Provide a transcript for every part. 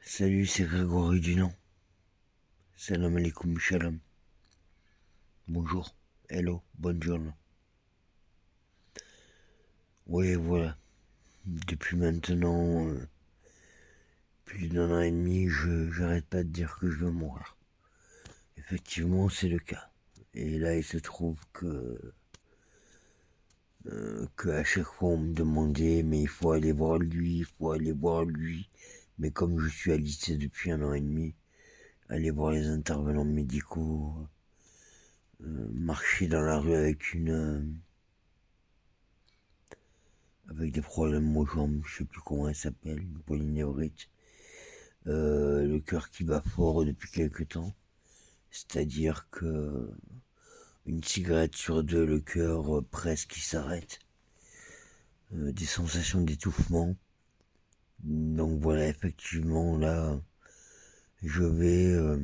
Salut, c'est Grégory Dunant. Salam alaikum, shalom. Bonjour, hello, buongiorno. Oui, voilà. Depuis maintenant plus d'un an et demi, j'arrête pas de dire que je veux mourir. Effectivement, c'est le cas. Et là, il se trouve que à chaque fois, on me demandait, mais il faut aller voir lui, il faut aller voir lui. Mais comme je suis alité depuis un an et demi, aller voir les intervenants médicaux, marcher dans la rue avec des problèmes aux jambes, je sais plus comment elle s'appelle, une polynévrite, le cœur qui bat fort depuis quelque temps, c'est-à-dire que une cigarette sur deux, le cœur presque qui s'arrête, des sensations d'étouffement. Donc voilà, effectivement, là, je vais, euh,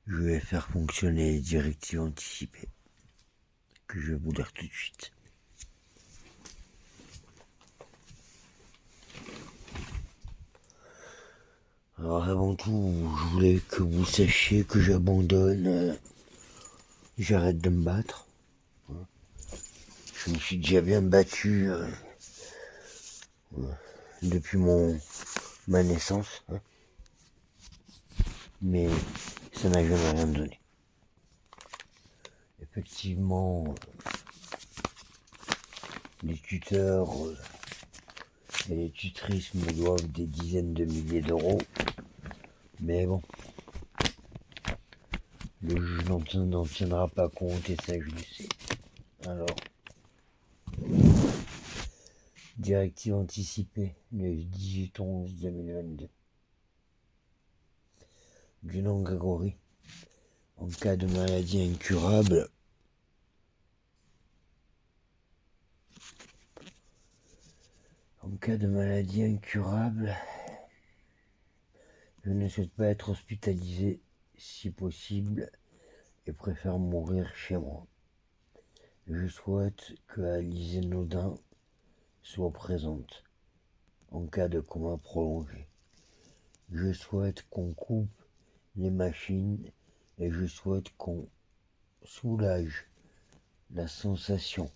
je vais faire fonctionner les directives anticipées, que je vais vous lire tout de suite. Alors avant tout, je voulais que vous sachiez que j'abandonne, j'arrête de me battre. Je me suis déjà bien battu depuis ma naissance, hein, mais ça n'a jamais rien donné. Effectivement, les tuteurs et les tutrices me doivent des dizaines de milliers d'euros, mais bon, le juge n'en tiendra pas compte et ça je le sais. Alors, directive anticipée le 18/11/2022. Du nom Grégory. En cas de maladie incurable, je ne souhaite pas être hospitalisé si possible et préfère mourir chez moi. Je souhaite que Alizée Naudin soit présente en cas de coma prolongé. Je souhaite qu'on coupe les machines et je souhaite qu'on soulage la sensation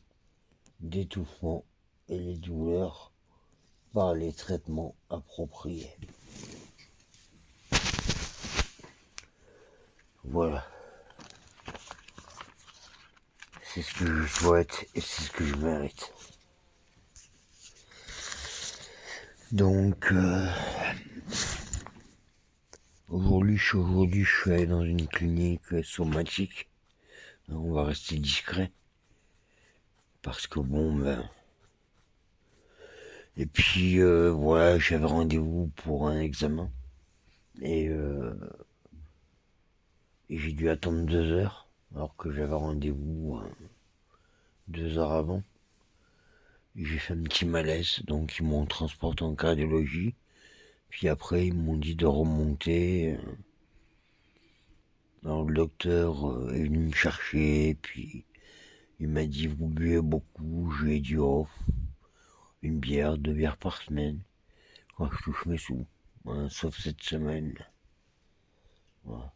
d'étouffement et les douleurs par les traitements appropriés. Voilà. C'est ce que je souhaite et c'est ce que je mérite. Donc, aujourd'hui, je suis allé dans une clinique somatique. On va rester discret. Parce que bon, ben... Et puis, voilà, j'avais rendez-vous pour un examen. Et j'ai dû attendre 2 heures. Alors que j'avais rendez-vous 2 heures avant. J'ai fait un petit malaise. Donc, ils m'ont transporté en cardiologie. Puis après, ils m'ont dit de remonter. Alors le docteur est venu me chercher, puis il m'a dit vous buvez beaucoup, je lui ai dit oh, une bière, 2 bières par semaine, quand je touche mes sous, voilà, sauf cette semaine. Voilà.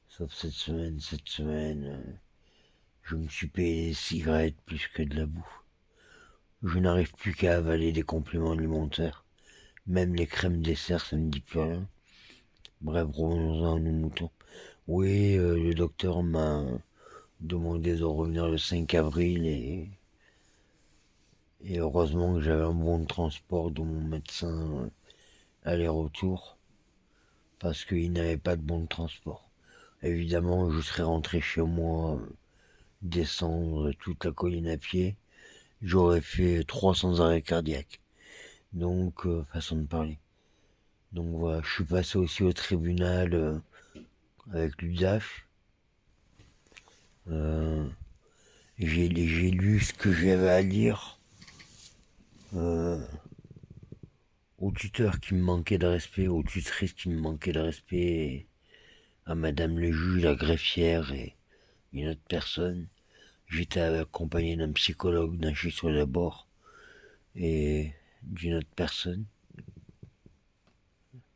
Sauf cette semaine, je me suis payé des cigarettes plus que de la bouffe. Je n'arrive plus qu'à avaler des compléments alimentaires, même les crèmes dessert, ça ne me dit plus rien. Bref, revenons-en à nos moutons. Oui, le docteur m'a demandé de revenir le 5 avril et heureusement que j'avais un bon de transport de mon médecin aller-retour parce qu'il n'avait pas de bon de transport. Évidemment, je serais rentré chez moi, descendre toute la colline à pied, j'aurais fait 300 arrêts cardiaques. Donc, façon de parler. Donc voilà, je suis passé aussi au tribunal avec l'UDAF. J'ai lu ce que j'avais à lire. Au tuteur qui me manquait de respect, aux tutrices qui me manquaient de respect, à madame le juge, la greffière et une autre personne. J'étais accompagné d'un psychologue, d'un chasseur d'abord et d'une autre personne.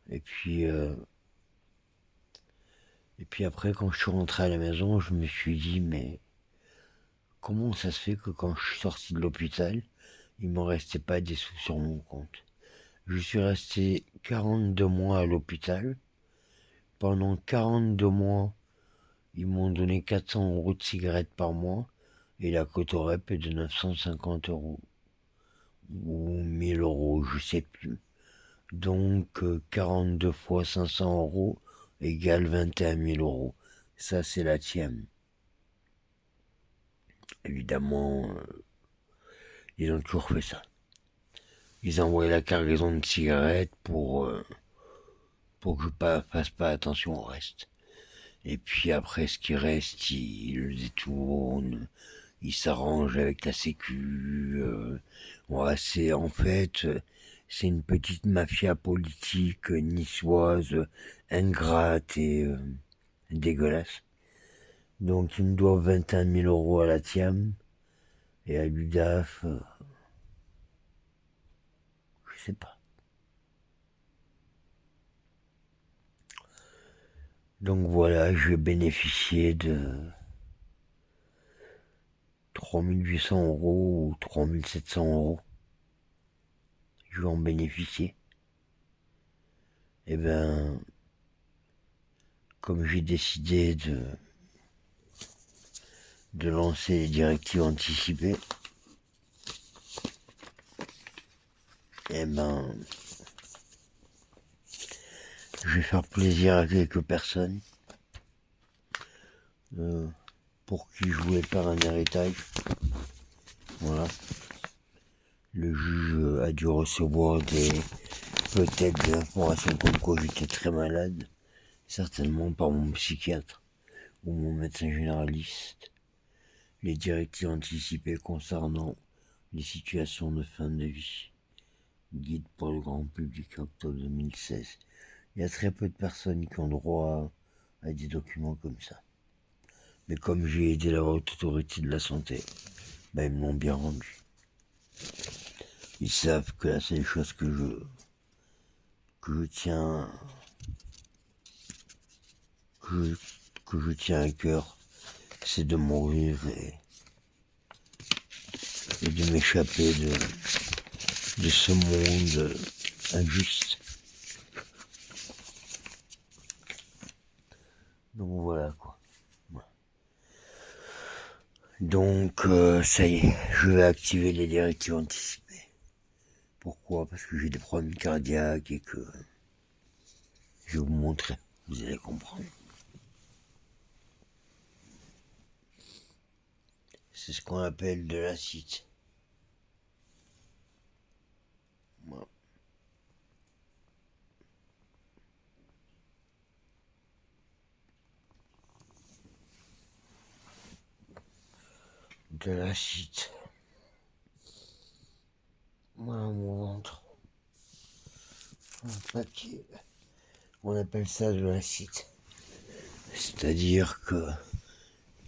Et puis après, quand je suis rentré à la maison, je me suis dit, mais comment ça se fait que quand je suis sorti de l'hôpital, il m'en restait pas des sous sur mon compte? Je suis resté 42 mois à l'hôpital. Pendant 42 mois, ils m'ont donné 400 € de cigarettes par mois et la cote au rep est de 950 € ou 1000 €, je sais plus. Donc 42 fois 500 € égale 21 000 €. Ça, c'est la tienne. Évidemment, ils ont toujours fait ça. Ils ont envoyé la cargaison de cigarettes pour que je fasse pas attention au reste. Et puis après, ce qui reste, ils le détournent, ils s'arrangent avec la sécu. Ouais, c'est une petite mafia politique niçoise, ingrate et dégueulasse. Donc ils me doivent 21 000 € à la TIAM et à l'UDAF, je sais pas. Donc voilà, je vais bénéficier de 3800 € ou 3700 €. Je vais en bénéficier. Eh ben, comme j'ai décidé de lancer les directives anticipées, eh ben, je vais faire plaisir à quelques personnes pour qui je voulais faire un héritage. Voilà. Le juge a dû recevoir peut-être des informations comme quoi j'étais très malade, certainement par mon psychiatre ou mon médecin généraliste. Les directives anticipées concernant les situations de fin de vie. Guide pour le grand public, octobre 2016. Il y a très peu de personnes qui ont droit à des documents comme ça. Mais comme j'ai aidé la haute autorité de la santé, ils me l'ont bien rendu. Ils savent que la seule chose que je tiens à cœur, c'est de mourir et de m'échapper de ce monde injuste. Donc voilà quoi. Donc ça y est, je vais activer les directives anticipées. Pourquoi? Parce que j'ai des problèmes cardiaques et que je vais vous montrer, vous allez comprendre. C'est ce qu'on appelle de l'acide. Voilà. De l'acide. Voilà mon ventre. Un papier. On appelle ça de l'acide. C'est-à-dire que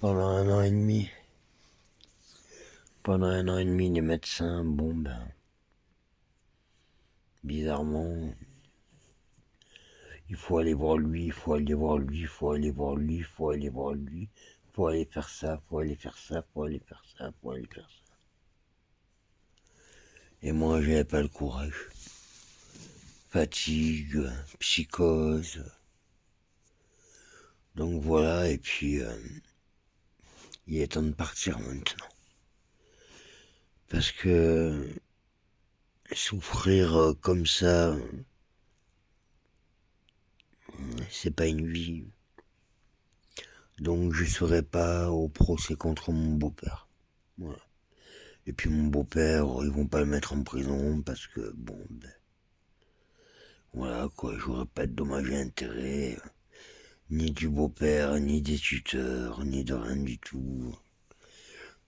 pendant un an et demi, les médecins, bizarrement, il faut aller voir lui, il faut aller voir lui, il faut aller voir lui, il faut aller voir lui, il faut aller faire ça, il faut aller faire ça, il faut aller faire ça, il faut aller faire ça. Et moi, j'avais pas le courage. Fatigue, psychose. Donc voilà, et puis il est temps de partir maintenant. Parce que souffrir comme ça, c'est pas une vie. Donc je serai pas au procès contre mon beau-père. Voilà. Et puis mon beau-père, ils vont pas le mettre en prison parce que voilà quoi, j'aurai pas de dommages et intérêts, ni du beau-père, ni des tuteurs, ni de rien du tout.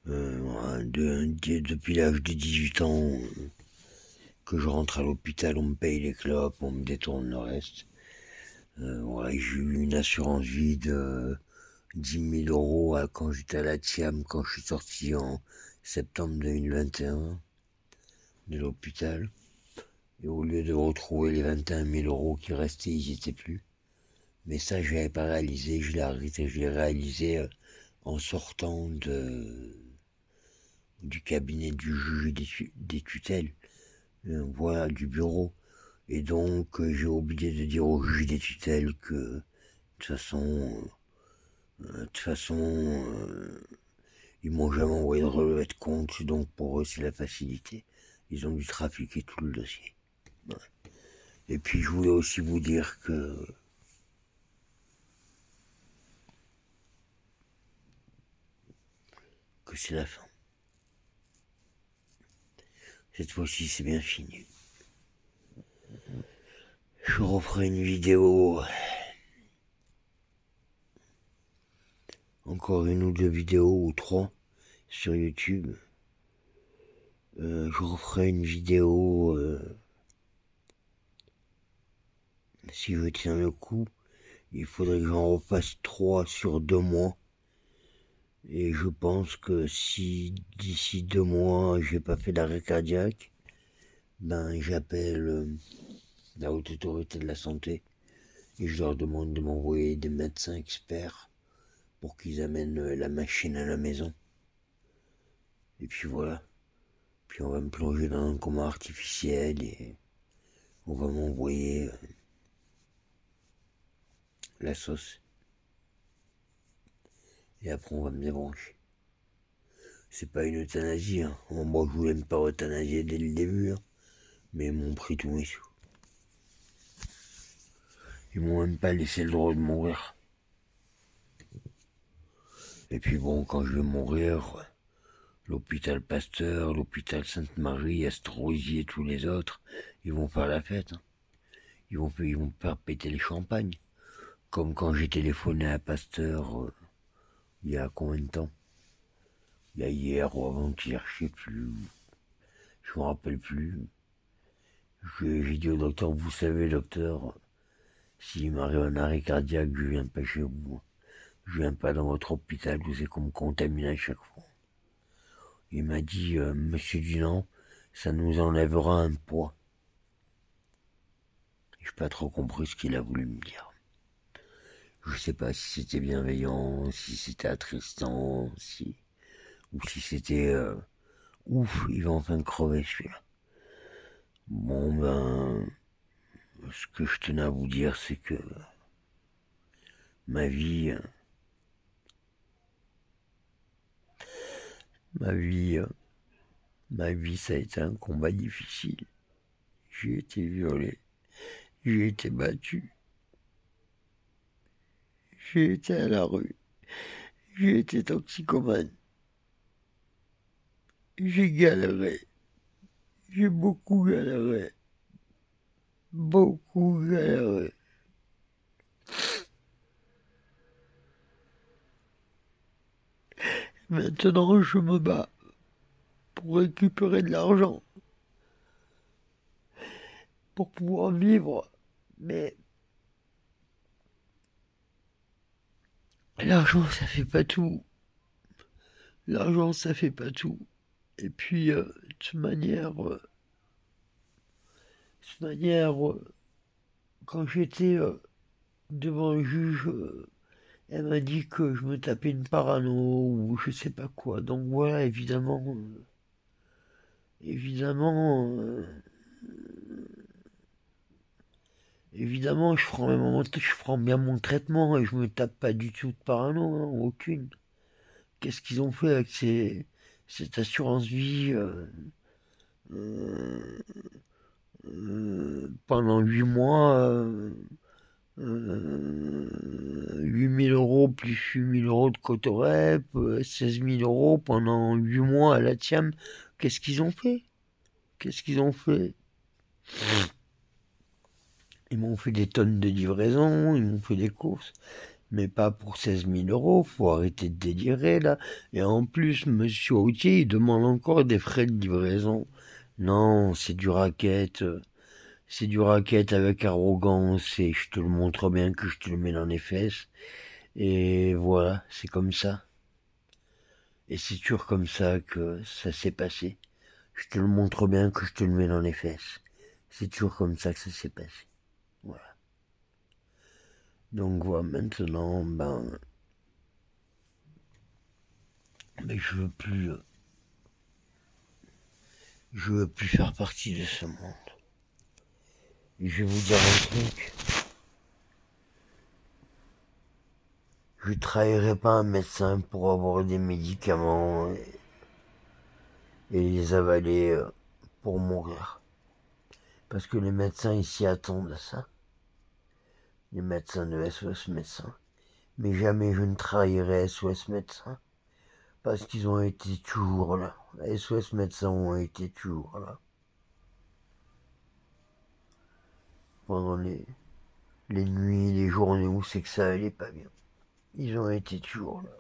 Voilà, depuis l'âge de 18 ans, que je rentre à l'hôpital, on me paye les clopes, on me détourne le reste. Voilà, j'ai eu une assurance vie de 10 000 € quand j'étais à la TIAM, quand je suis sorti en septembre 2021 de l'hôpital. Et au lieu de retrouver les 21 000 euros qui restaient, ils n'y étaient plus. Mais ça, je l'avais pas réalisé, je l'ai réalisé en sortant du cabinet du juge des tutelles, voilà, du bureau. Et donc, j'ai oublié de dire au juge des tutelles que, de toute façon, ils m'ont jamais envoyé de relevé de compte, donc pour eux, c'est la facilité. Ils ont dû trafiquer tout le dossier. Ouais. Et puis, je voulais aussi vous dire que c'est la fin. Cette fois-ci, c'est bien fini. Je referai une vidéo, encore une ou deux vidéos ou trois sur YouTube. Je referai une vidéo si je tiens le coup. Il faudrait que j'en refasse 3 sur 2 mois. Et je pense que si d'ici 2 mois j'ai pas fait d'arrêt cardiaque, ben j'appelle la haute autorité de la santé et je leur demande de m'envoyer des médecins experts pour qu'ils amènent la machine à la maison. Et puis voilà. Puis on va me plonger dans un coma artificiel et on va m'envoyer la sauce. Et après on va me débrancher. C'est pas une euthanasie, hein. Moi je voulais me pas euthanasier dès le début, hein. Mais ils m'ont pris tous mes sous. Ils m'ont même pas laissé le droit de mourir. Et puis bon, quand je vais mourir, l'hôpital Pasteur, l'hôpital Sainte-Marie, Astrosie et tous les autres, ils vont faire la fête, hein. Ils vont faire péter les champagnes. Comme quand j'ai téléphoné à Pasteur, il y a combien de temps? Il y a hier ou avant-hier, je sais plus. Je me rappelle plus. J'ai dit au docteur, vous savez docteur, s'il m'arrive un arrêt cardiaque, je viens pas chez vous. Je viens pas dans votre hôpital, vous savez qu'on me contamine à chaque fois. Il m'a dit, monsieur Dunant, ça nous enlèvera un poids. J'ai pas trop compris ce qu'il a voulu me dire. Je sais pas si c'était bienveillant, si c'était attristant, ou si c'était ouf, il va enfin crever celui-là. Bon ben, ce que je tenais à vous dire, c'est que ma vie, ma vie, ma vie, ça a été un combat difficile. J'ai été violé, j'ai été battu, j'ai été à la rue, j'ai été toxicomane, j'ai galéré, j'ai beaucoup galéré, beaucoup galéré. Maintenant, je me bats pour récupérer de l'argent, pour pouvoir vivre, mais l'argent, ça fait pas tout. L'argent, ça fait pas tout. Et puis, de toute manière, quand j'étais devant le juge, elle m'a dit que je me tapais une parano ou je sais pas quoi. Donc voilà, évidemment, je prends bien mon traitement et je me tape pas du tout de parano, hein, aucune. Qu'est-ce qu'ils ont fait avec cette assurance vie euh, pendant 8 mois, 8 000 euros plus 8 000 euros de Cotorep, 16 000 euros pendant 8 mois à la TIAM. Qu'est-ce qu'ils ont fait? Qu'est-ce qu'ils ont fait? Ils m'ont fait des tonnes de livraisons, ils m'ont fait des courses, mais pas pour 16 000 euros, faut arrêter de délirer là. Et en plus, monsieur Routier, il demande encore des frais de livraison. Non, c'est du racket avec arrogance et je te le montre bien que je te le mets dans les fesses. Et voilà, c'est comme ça. Et c'est toujours comme ça que ça s'est passé. Je te le montre bien que je te le mets dans les fesses. C'est toujours comme ça que ça s'est passé. Voilà. Donc voilà, maintenant, je veux plus faire partie de ce monde. Et je vais vous dire un truc. Je trahirai pas un médecin pour avoir des médicaments et les avaler pour mourir. Parce que les médecins ici attendent ça. Les médecins de SOS médecins. Mais jamais je ne trahirai SOS médecins. Parce qu'ils ont été toujours là. SOS médecins ont été toujours là. Pendant les nuits, les journées où c'est que ça allait pas bien. Ils ont été toujours là.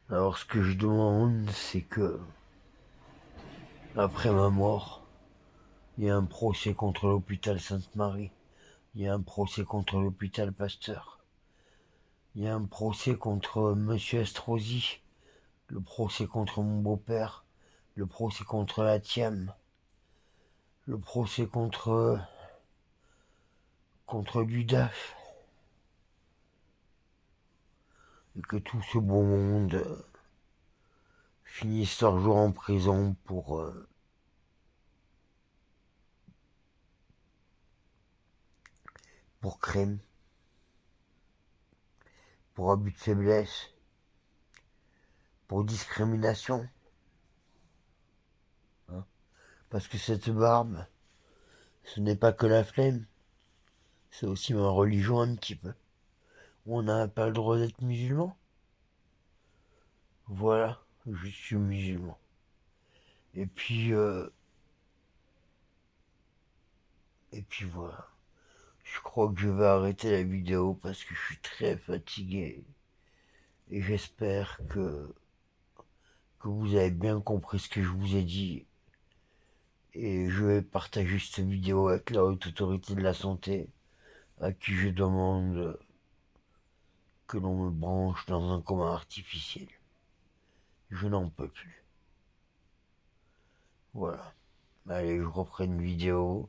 Alors ce que je demande, c'est que, après ma mort, il y a un procès contre l'hôpital Sainte-Marie. Il y a un procès contre l'hôpital Pasteur. Il y a un procès contre Monsieur Estrosi. Le procès contre mon beau-père. Le procès contre la Thiam. Le procès contre l'UDAF. Et que tout ce beau monde finisse leur jour en prison pour crime, pour abus de faiblesse, pour discrimination. Hein. Parce que cette barbe, ce n'est pas que la flemme, c'est aussi ma religion un petit peu. On n'a pas le droit d'être musulman. Voilà, je suis musulman. Et puis voilà. Je crois que je vais arrêter la vidéo parce que je suis très fatigué. Et j'espère que vous avez bien compris ce que je vous ai dit. Et je vais partager cette vidéo avec la haute autorité de la santé, à qui je demande que l'on me branche dans un coma artificiel. Je n'en peux plus. Voilà. Allez, je reprends une vidéo.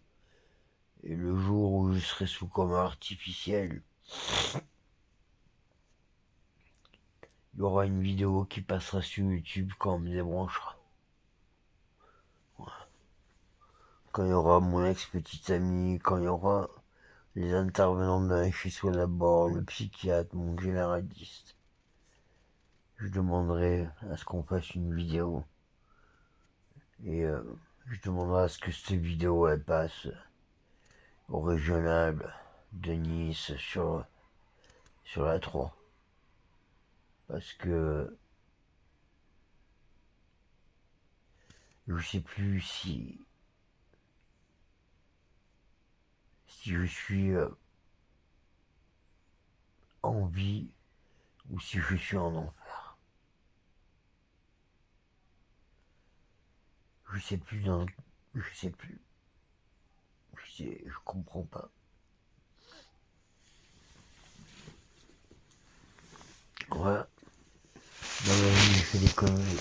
Et le jour où je serai sous coma artificiel, il y aura une vidéo qui passera sur YouTube quand on me débranchera. Voilà. Quand il y aura mon ex-petite amie, quand il y aura les intervenants de la chez d'abord, le psychiatre, mon généraliste, je demanderai à ce qu'on fasse une vidéo. Et je demanderai à ce que cette vidéo elle passe au régional de Nice sur la 3. Parce que je sais plus si je suis en vie ou si je suis en enfer. Je sais plus je sais plus. Je comprends pas. Voilà. Dans la vie, j'ai fait des conneries.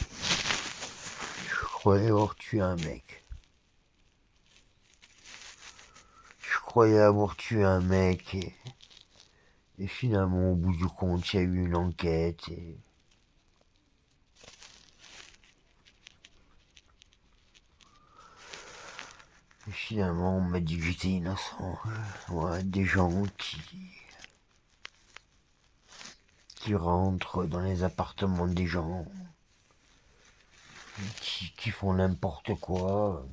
Je croyais avoir tué un mec. Je croyais avoir tué un mec et finalement, au bout du compte, il y a eu une enquête et finalement, on m'a dit que j'étais innocent. Ouais, des gens qui rentrent dans les appartements des gens, qui font n'importe quoi,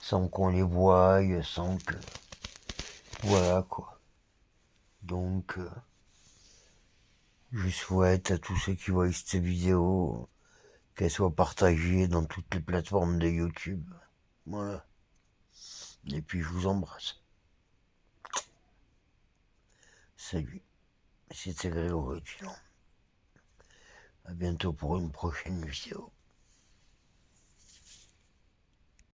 sans qu'on les voie, sans que... Voilà quoi. Donc, je souhaite à tous ceux qui voient cette vidéo qu'elle soit partagée dans toutes les plateformes de YouTube. Voilà. Et puis je vous embrasse. Salut. C'était Grégory Tunon. À bientôt pour une prochaine vidéo.